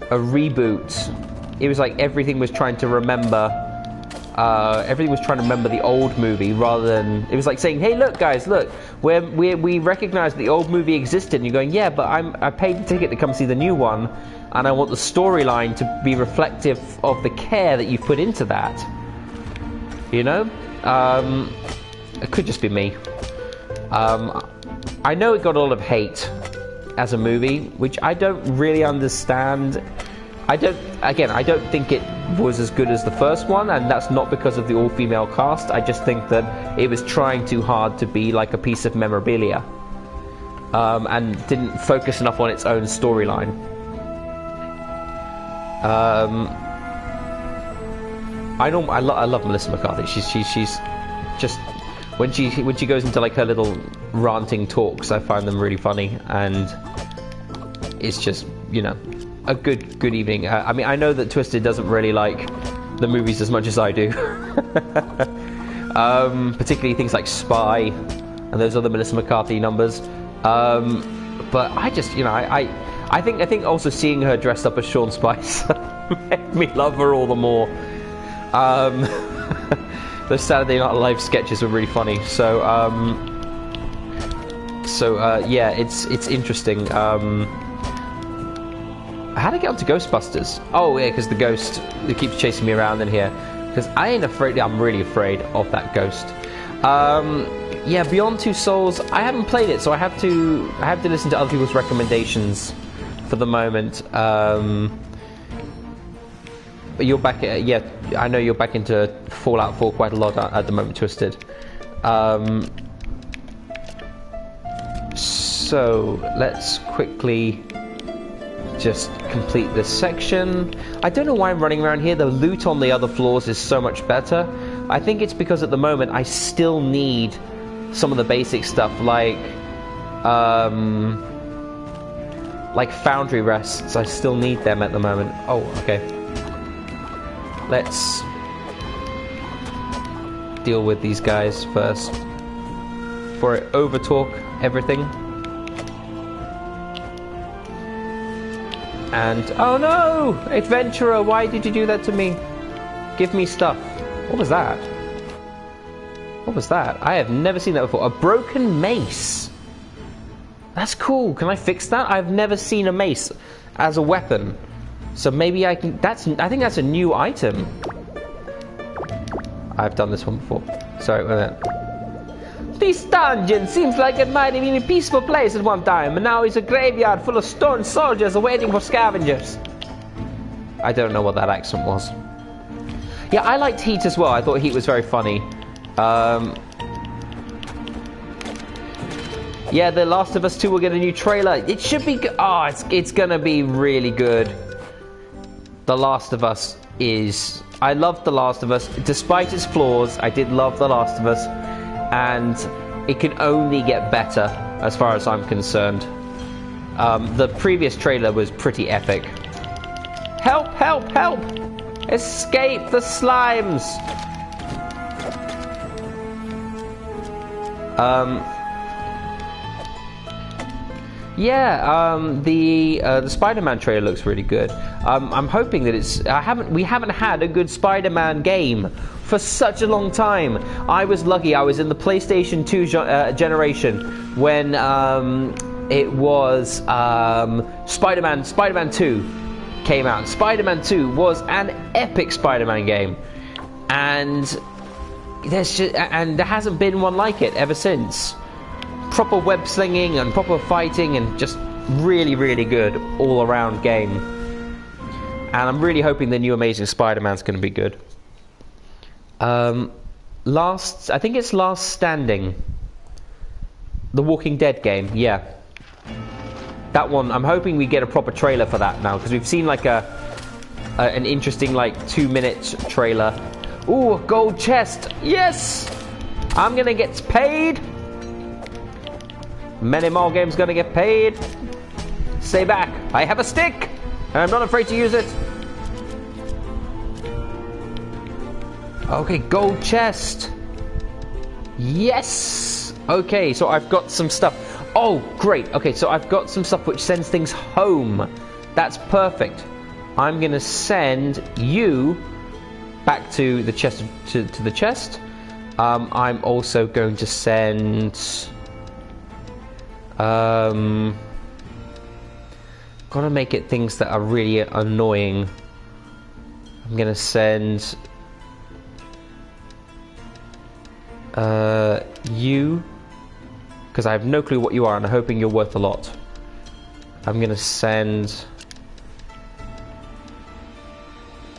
a reboot. It was like everything was trying to remember the old movie rather than... It was like saying, hey, look, guys, look, we recognize the old movie existed. And you're going, yeah, but I paid the ticket to come see the new one, and I want the storyline to be reflective of the care that you've put into that. You know? It could just be me. I know it got a lot of hate as a movie, which I don't really understand. I don't think it was as good as the first one, and that's not because of the all-female cast. I just think that it was trying too hard to be like a piece of memorabilia, and didn't focus enough on its own storyline. I love Melissa McCarthy. She's just when she goes into like her little ranting talks, I find them really funny, and it's just, you know, a good evening. I know that Twisted doesn't really like the movies as much as I do. Particularly things like Spy and those other Melissa McCarthy numbers. But I just, you know, I think also seeing her dressed up as Sean Spice made me love her all the more. Those Saturday Night Live sketches were really funny. So yeah, it's interesting. How did I get onto Ghostbusters? Oh yeah, because the ghost that keeps chasing me around in here. Because I ain't afraid. I'm really afraid of that ghost. Yeah, Beyond Two Souls. I haven't played it, so I have to listen to other people's recommendations for the moment. But you're back. Yeah, I know you're back into Fallout 4 quite a lot at the moment, Twisted. So let's quickly just complete this section. I don't know why I'm running around here. The loot on the other floors is so much better. I think it's because at the moment I still need some of the basic stuff like foundry rests. I still need them at the moment. Oh, okay. Let's deal with these guys first before I overtalk everything. And, oh no! Adventurer, why did you do that to me? Give me stuff. What was that? What was that? I have never seen that before. A broken mace. That's cool. Can I fix that? I've never seen a mace as a weapon. So maybe I can... I think that's a new item. I've done this one before. Sorry, wait a minute. This dungeon seems like it might have been a peaceful place at one time, and now it's a graveyard full of stone soldiers waiting for scavengers. I don't know what that accent was. Yeah, I liked Heat as well. I thought Heat was very funny. Yeah, The Last of Us 2 will get a new trailer. It should be good. Oh, it's gonna be really good. The Last of Us is... I loved The Last of Us. Despite its flaws, I did love The Last of Us. And it can only get better, as far as I'm concerned. The previous trailer was pretty epic. Help, help, help! Escape the slimes! The Spider-Man trailer looks really good. I'm hoping that it's... we haven't had a good Spider-Man game for such a long time. I was lucky. I was in the PlayStation 2 generation when it was Spider-Man 2 came out. Spider-Man 2 was an epic Spider-Man game, and there hasn't been one like it ever since. Proper web slinging and proper fighting and just really, really good all-around game. And I'm really hoping the new Amazing Spider-Man's going to be good. I think it's Last Standing, the Walking Dead game. Yeah, that one. I'm hoping we get a proper trailer for that now, because we've seen like an interesting like 2-minute trailer. Ooh, a gold chest. Yes, I'm gonna get paid. Many more games gonna get paid. Stay back. I have a stick, and I'm not afraid to use it. Okay, gold chest. Yes. Okay, so I've got some stuff. Oh, great. Okay, so I've got some stuff which sends things home. That's perfect. I'm gonna send you back to the chest. To the chest. I'm also going to send. Gotta make it things that are really annoying. I'm gonna send you, because I have no clue what you are and I'm hoping you're worth a lot. I'm gonna send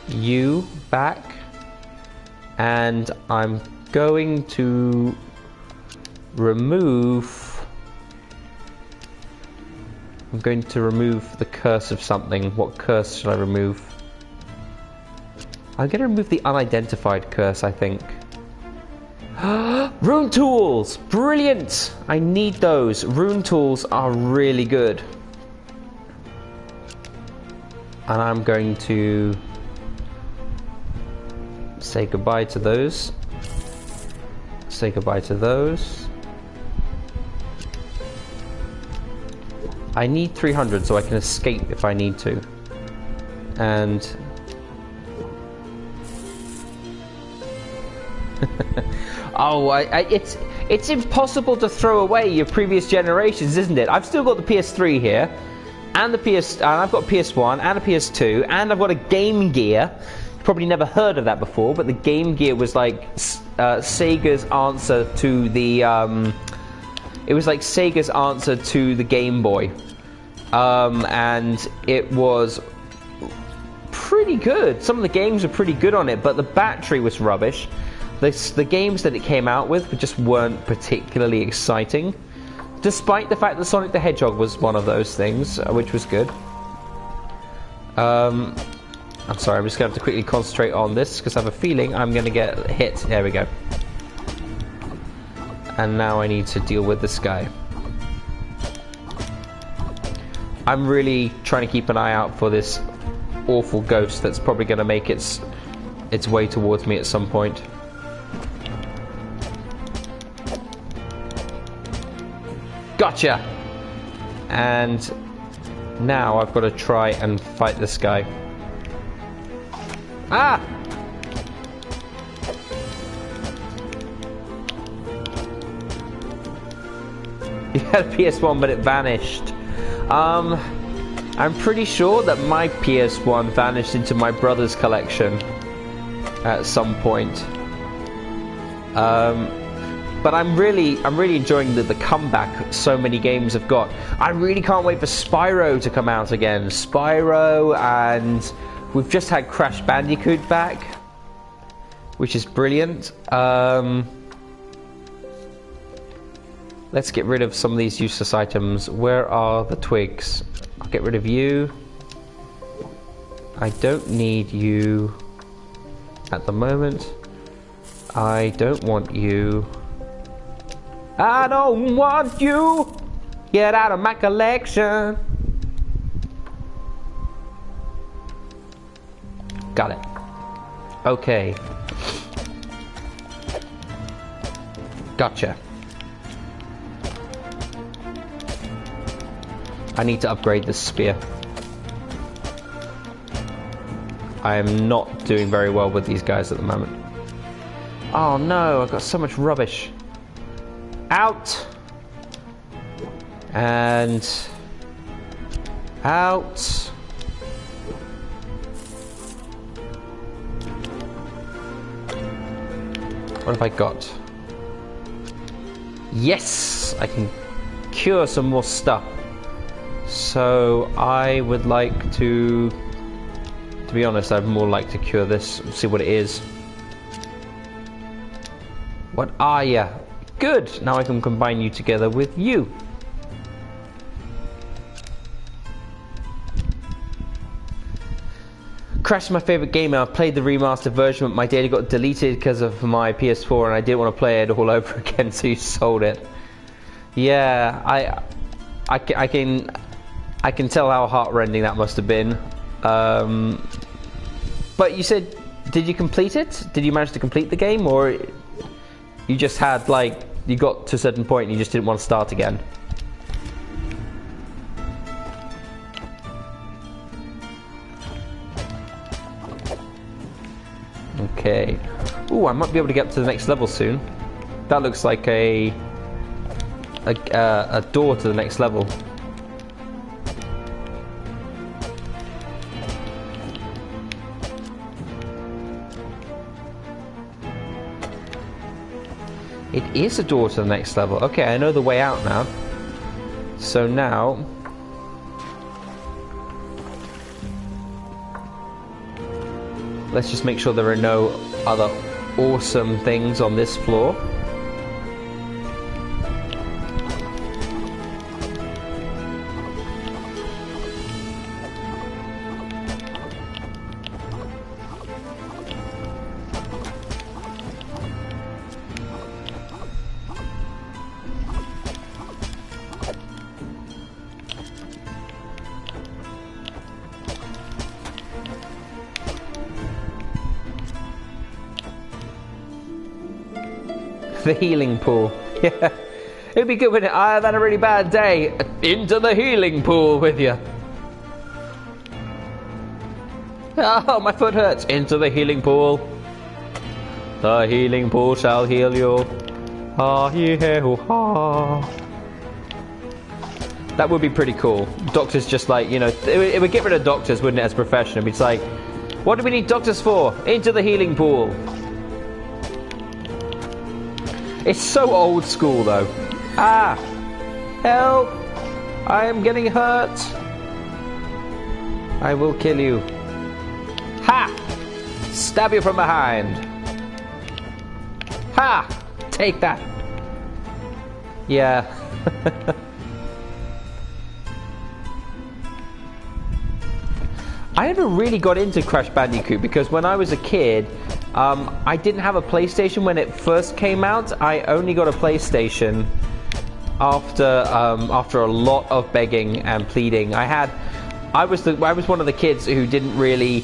you back, and I'm going to remove the curse of something. What curse should I remove? I'm going to remove the unidentified curse, I think. Rune tools! Brilliant! I need those. Rune tools are really good. And I'm going to say goodbye to those. Say goodbye to those. I need 300 so I can escape if I need to. And oh, it's impossible to throw away your previous generations, isn't it? I've still got the PS3 here, and I've got PS1 and a PS2, and I've got a Game Gear. You've probably never heard of that before, but the Game Gear was like Sega's answer to the it was like Sega's answer to the Game Boy, and it was pretty good. Some of the games were pretty good on it, but the battery was rubbish. The games that it came out with just weren't particularly exciting, despite the fact that Sonic the Hedgehog was one of those things, which was good. I'm sorry, I'm just going to have to quickly concentrate on this, because I have a feeling I'm going to get hit. There we go. And now I need to deal with this guy. I'm really trying to keep an eye out for this awful ghost that's probably going to make its way towards me at some point. Gotcha! And now I've got to try and fight this guy. Ah! You had a PS1 but it vanished. I'm pretty sure that my PS1 vanished into my brother's collection at some point. But I'm really enjoying the comeback so many games have got. I really can't wait for Spyro to come out again. Spyro, and we've just had Crash Bandicoot back. which is brilliant. Let's get rid of some of these useless items. Where are the twigs? I'll get rid of you. I don't need you at the moment. I don't want you. I don't want you. Get out of my collection. Got it. Okay. Gotcha. I need to upgrade this spear. I am not doing very well with these guys at the moment. Oh no, I've got so much rubbish. Out. And out. What have I got? Yes, I can cure some more stuff. So I would like to be honest, I'd more like to cure this, see what it is. What are ya? Good! Now I can combine you together with you. Crash is my favourite game. I've played the remastered version, but my data got deleted because of my PS4 and I didn't want to play it all over again, so you sold it. Yeah, I can tell how heartrending that must have been. But you said, did you complete it? Did you manage to complete the game, or you just had, like, you got to a certain point and you just didn't want to start again? Okay. Ooh, I might be able to get up to the next level soon. That looks like a door to the next level. It is a door to the next level. Okay, I know the way out now. So now... let's just make sure there are no other awesome things on this floor. The healing pool. Yeah. It'd be good when I've had a really bad day. Into the healing pool with you. Oh, my foot hurts. Into the healing pool. The healing pool shall heal you. Ah, ha. That would be pretty cool. Doctors just like, you know, it would get rid of doctors, wouldn't it, as a profession? It's like, what do we need doctors for? Into the healing pool. It's so old school, though. Ah! Help! I am getting hurt. I will kill you. Ha! Stab you from behind. Ha! Take that. Yeah. I never really got into Crash Bandicoot because when I was a kid, I didn't have a PlayStation when it first came out. I only got a PlayStation after a lot of begging and pleading. I was one of the kids who didn't really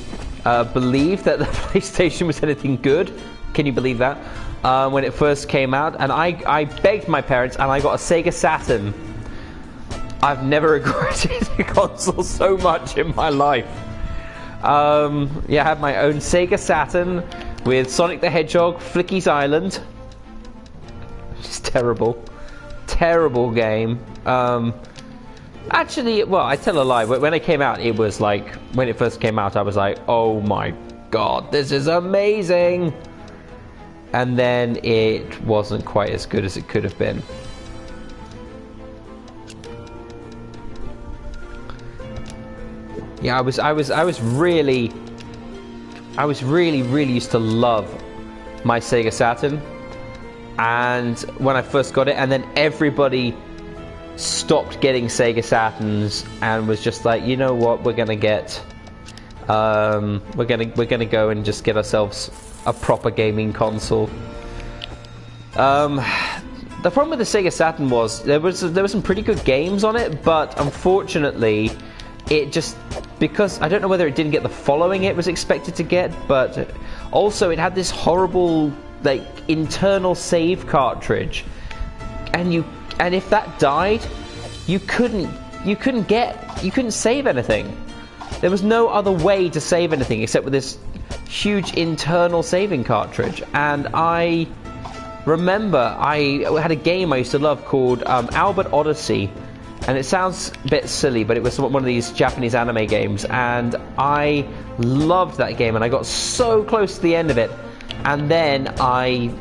believe that the PlayStation was anything good. Can you believe that? When it first came out, and I begged my parents, and I got a Sega Saturn. I've never regretted a console so much in my life. Yeah, I had my own Sega Saturn with Sonic the Hedgehog, Flicky's Island. Just terrible. Terrible game. Actually, well, I tell a lie. When it came out, it was like, when it first came out, I was like, oh my god, this is amazing! And then it wasn't quite as good as it could have been. Yeah, I was really used to love my Sega Saturn, and when I first got it, and then everybody stopped getting Sega Saturns and was just like, you know what, we're gonna get, we're gonna go and just get ourselves a proper gaming console. The problem with the Sega Saturn was there were some pretty good games on it, but unfortunately, it just, because I don't know whether it didn't get the following it was expected to get, but also it had this horrible like internal save cartridge, and if that died, you couldn't save anything. There was no other way to save anything except with this huge internal saving cartridge. And I remember I had a game I used to love called Albert Odyssey, and it sounds a bit silly, but it was one of these Japanese anime games, and I loved that game, and I got so close to the end of it, and then I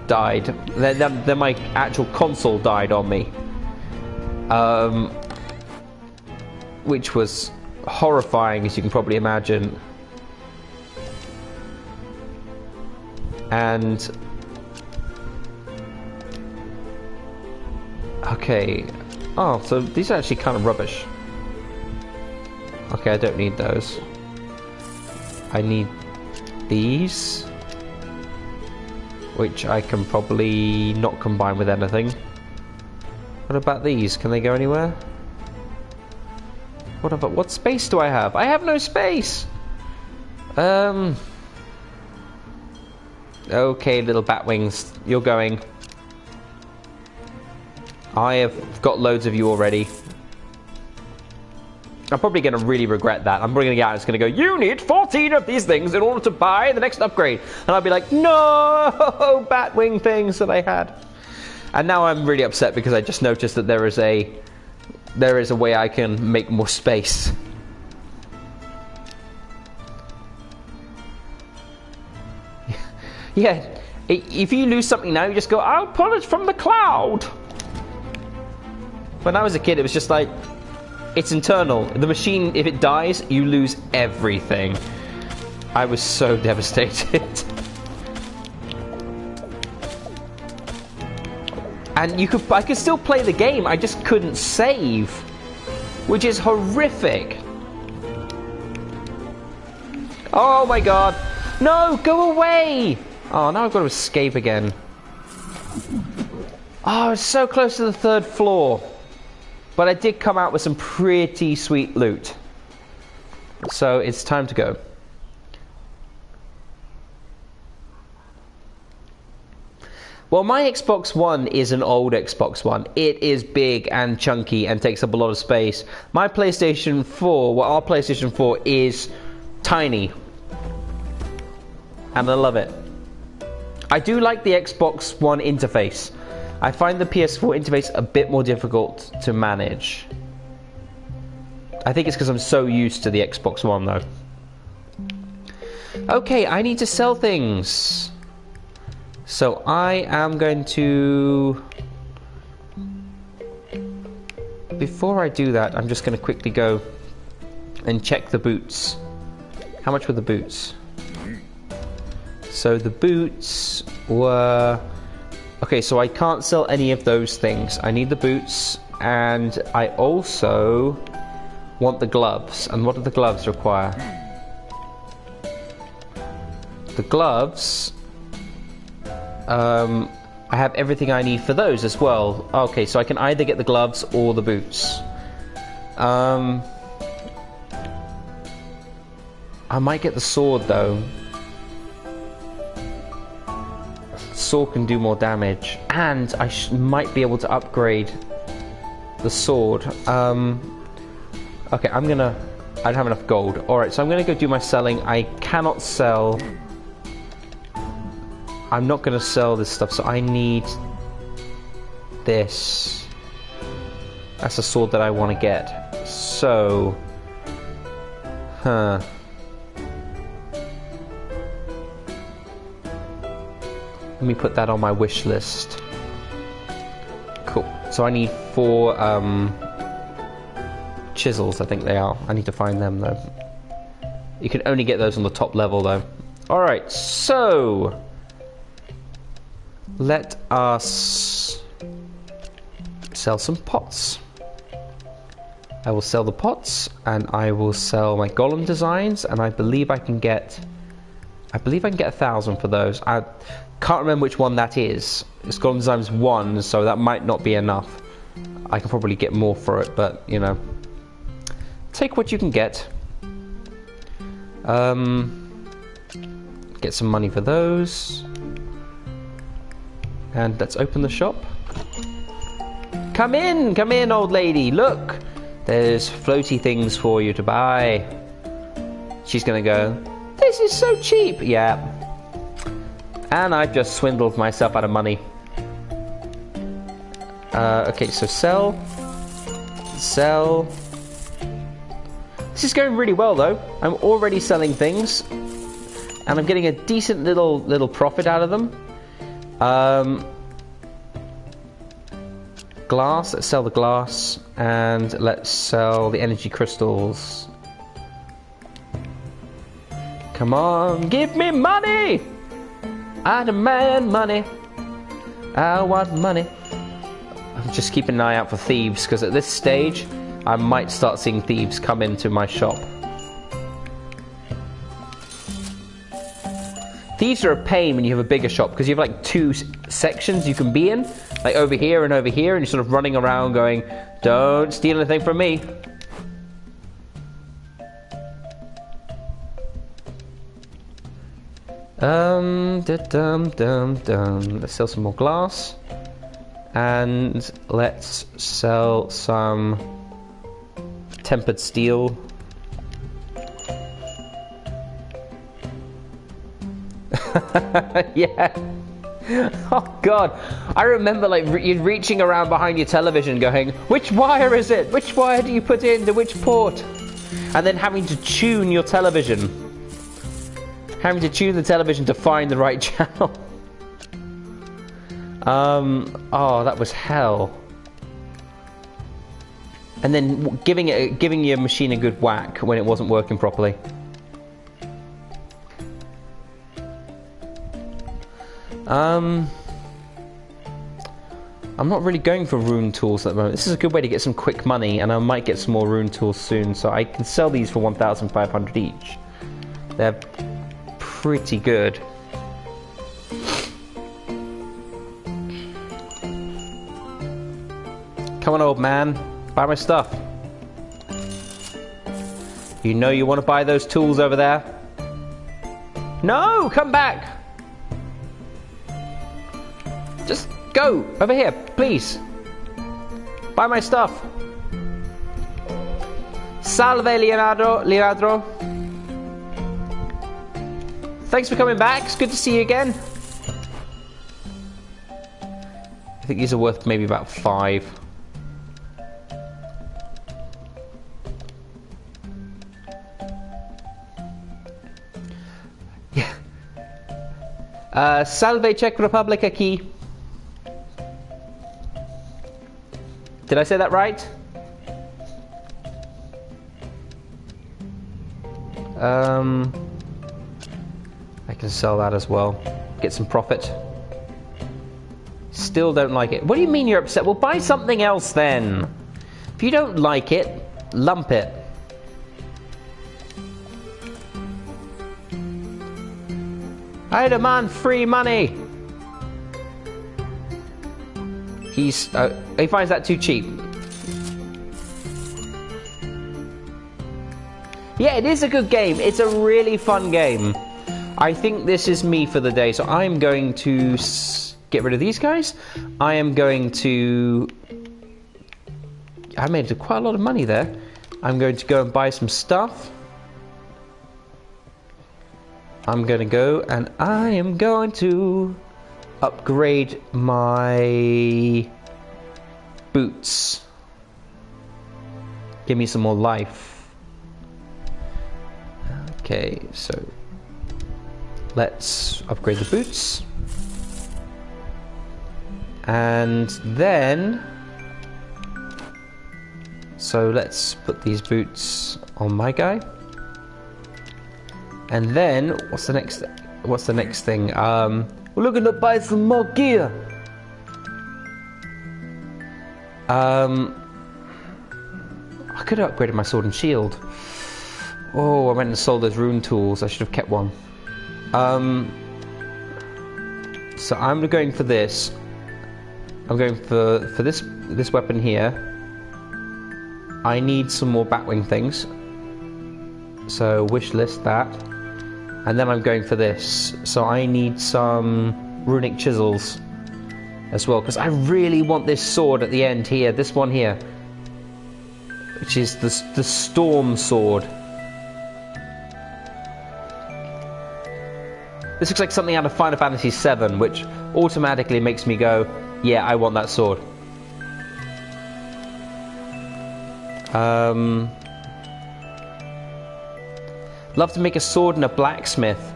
died. Then my actual console died on me, which was horrifying, as you can probably imagine. And okay, oh, so these are actually kind of rubbish. Okay, I don't need those. I need these, which I can probably not combine with anything. What about these? Can they go anywhere? What space do I have? I have no space! Okay, little bat wings, you're going. I have got loads of you already. I'm probably going to really regret that. I'm probably going to get out and it's going to go, you need 14 of these things in order to buy the next upgrade. And I'll be like, no, bat wing things that I had. And now I'm really upset because I just noticed that there is a way I can make more space. Yeah, if you lose something now, you just go, I'll pull it from the cloud. When I was a kid, it was just like, it's internal. The machine, if it dies, you lose everything. I was so devastated. And I could still play the game, I just couldn't save, which is horrific. Oh my god. No, go away! Oh, now I've got to escape again. Oh, I was so close to the 3rd floor. But I did come out with some pretty sweet loot. So it's time to go. Well, my Xbox One is an old Xbox One. It is big and chunky and takes up a lot of space. My PlayStation 4, well, our PlayStation 4 is tiny. And I love it. I do like the Xbox One interface. I find the PS4 interface a bit more difficult to manage. I think it's because I'm so used to the Xbox One, though. Okay, I need to sell things. So I am going to... Before I do that, I'm just going to quickly go and check the boots. How much were the boots? So the boots were... Okay, so I can't sell any of those things. I need the boots, and I also want the gloves. And what do the gloves require? The gloves... I have everything I need for those as well. Okay, so I can either get the gloves or the boots. I might get the sword, though. Sword can do more damage, and I might be able to upgrade the sword. Okay, I don't have enough gold. Alright, so I'm gonna go do my selling. I cannot sell... I'm not gonna sell this stuff, so I need this. That's the sword that I want to get. So... Let me put that on my wish list. Cool. So I need 4 chisels, I think they are. I need to find them, though. You can only get those on the top level, though. Alright, so let us sell some pots. I will sell the pots, and I will sell my golem designs, and I believe I can get 1,000 for those. I can't remember which one that is. It's golem designs 1, so that might not be enough. I can probably get more for it, but you know, take what you can get. Get some money for those, and let's open the shop. Come in, old lady. Look, there's floaty things for you to buy. She's gonna go, this is so cheap. Yeah, and I've just swindled myself out of money. Okay, so sell. This is going really well though. I'm already selling things, and I'm getting a decent little profit out of them. Glass. Let's sell the glass, and let's sell the energy crystals. Come on, give me money! I demand money. I want money. I'm just keeping an eye out for thieves, because at this stage I might start seeing thieves come into my shop. Thieves are a pain when you have a bigger shop, because you have like 2 sections you can be in, like over here, and you're sort of running around going, don't steal anything from me. Let's sell some more glass, and let's sell some tempered steel. Yeah. Oh god, I remember like reaching around behind your television going, which wire is it? Which wire do you put into which port? And then having to tune your television. Having to tune the television to find the right channel. Oh, that was hell. And then giving your machine a good whack when it wasn't working properly. I'm not really going for rune tools at the moment. This is a good way to get some quick money, and I might get some more rune tools soon, so I can sell these for 1,500 each. They're pretty good. Come on, old man, buy my stuff. You know you want to buy those tools over there? No, come back! Just go over here, please. Buy my stuff. Salve, Leonardo. Thanks for coming back. It's good to see you again. I think these are worth maybe about 5. Yeah. Salve, Czech Republic aquí. Did I say that right? I can sell that as well. Get some profit. Still don't like it. What do you mean you're upset? Well, buy something else then. If you don't like it, lump it. I demand free money. He finds that too cheap. Yeah, it is a good game. It's a really fun game. I think this is me for the day, so I'm going to get rid of these guys. I am going to... I made quite a lot of money there. I'm going to go and buy some stuff. I'm going to go and I am going to upgrade my boots. Give me some more life. Okay, so let's upgrade the boots. And then, so let's put these boots on my guy. And then what's the next thing? We're looking to buy some more gear. I could have upgraded my sword and shield. Oh, I went and sold those rune tools. I should have kept one. So I'm going for this. I'm going for this weapon here. I need some more batwing things. So wish list that. And then I'm going for this. So I need some runic chisels as well, because I really want this sword at the end here. This one here, which is the storm sword. This looks like something out of Final Fantasy VII, which automatically makes me go, yeah, I want that sword. Love to make a sword and a blacksmith.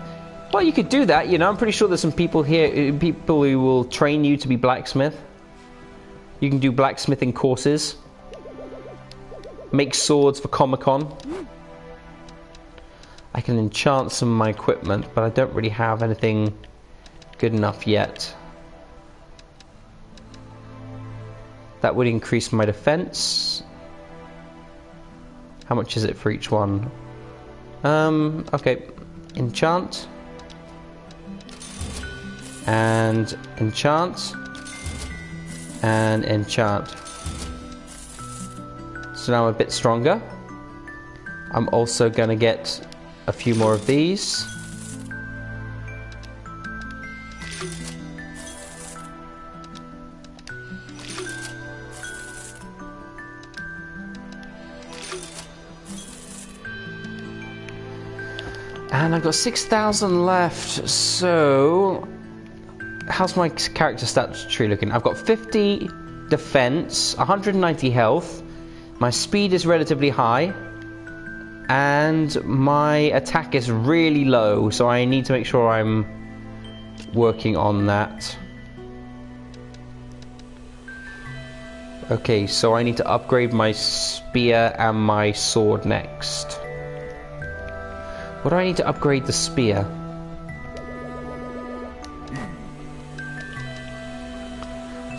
Well, you could do that, you know. I'm pretty sure there's some people here, people who will train you to be blacksmith. You can do blacksmithing courses. Make swords for Comic-Con. I can enchant some of my equipment, but I don't really have anything good enough yet. That would increase my defense. How much is it for each one? Okay. Enchant. And enchant. And enchant. So now I'm a bit stronger. I'm also going to get a few more of these. And I've got 6,000 left, so how's my character stats tree looking? I've got 50 defense, 190 health, my speed is relatively high, and my attack is really low, so I need to make sure I'm working on that. Okay, so I need to upgrade my spear and my sword next. What do I need to upgrade the spear?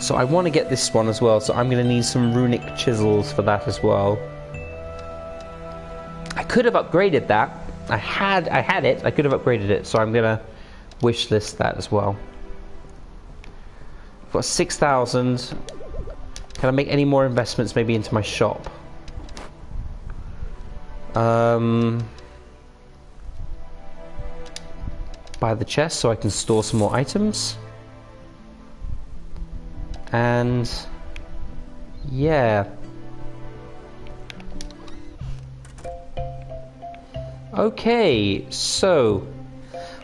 So I want to get this one as well, so I'm going to need some runic chisels for that as well. I could have upgraded that. I had it. I could have upgraded it, so I'm going to wish list that as well. I've got 6,000. Can I make any more investments maybe into my shop? Buy the chest so I can store some more items. And yeah. Okay, so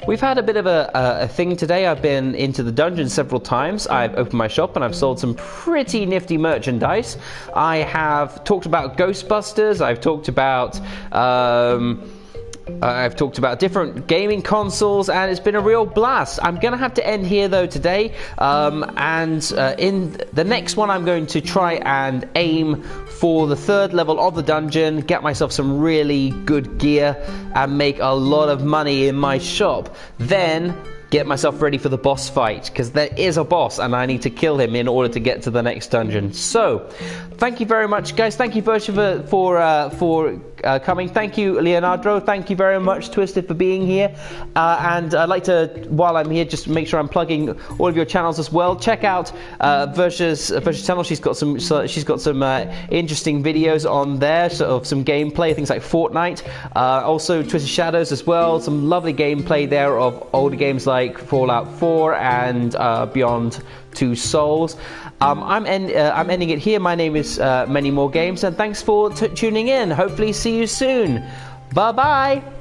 we've had a bit of a thing today. I've been into the dungeon several times. I've opened my shop and I've sold some pretty nifty merchandise. I have talked about Ghostbusters. I've talked about different gaming consoles, and it's been a real blast. I'm going to have to end here though today, and in the next one I'm going to try and aim for the 3rd level of the dungeon, get myself some really good gear and make a lot of money in my shop. Then get myself ready for the boss fight, because there is a boss and I need to kill him in order to get to the next dungeon. So thank you very much, guys. Thank you Virtua for coming. Thank you, Leonardo. Thank you very much, Twisted, for being here. And I'd like to, while I'm here, just make sure I'm plugging all of your channels as well. Check out Virtua's channel. She's got some interesting videos on there, sort of some gameplay, things like Fortnite. Also Twisted Shadows as well. Some lovely gameplay there of older games like Fallout 4 and Beyond Two Souls. I'm ending it here. My name is Many More Games, and thanks for tuning in. Hopefully see you soon. Bye bye.